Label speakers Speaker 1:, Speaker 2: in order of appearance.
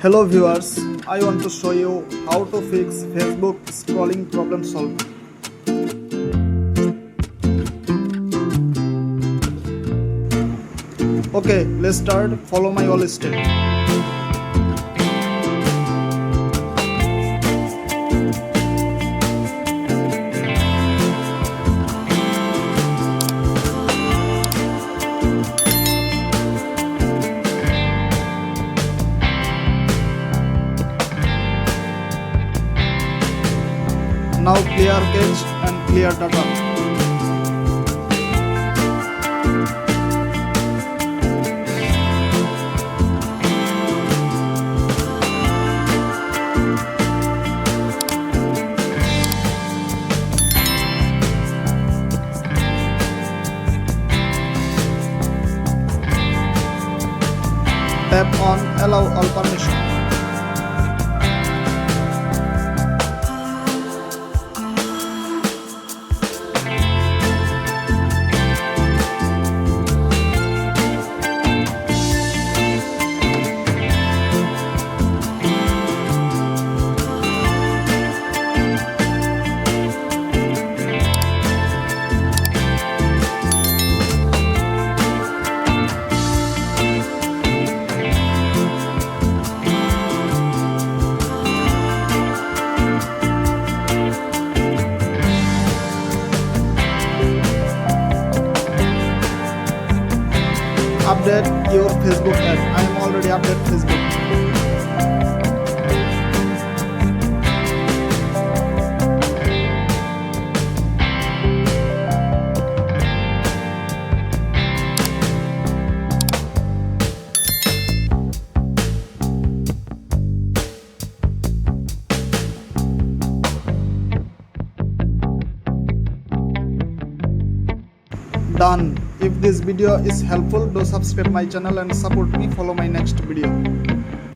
Speaker 1: Hello viewers, I want to show you how to fix Facebook scrolling problem solving. Okay, let's start. Follow my all step. Now clear cache and clear data. Tap on Allow all permission. Update your Facebook app. I am already updated Facebook. Done. If this video is helpful, do subscribe my channel and support me. Follow my next video.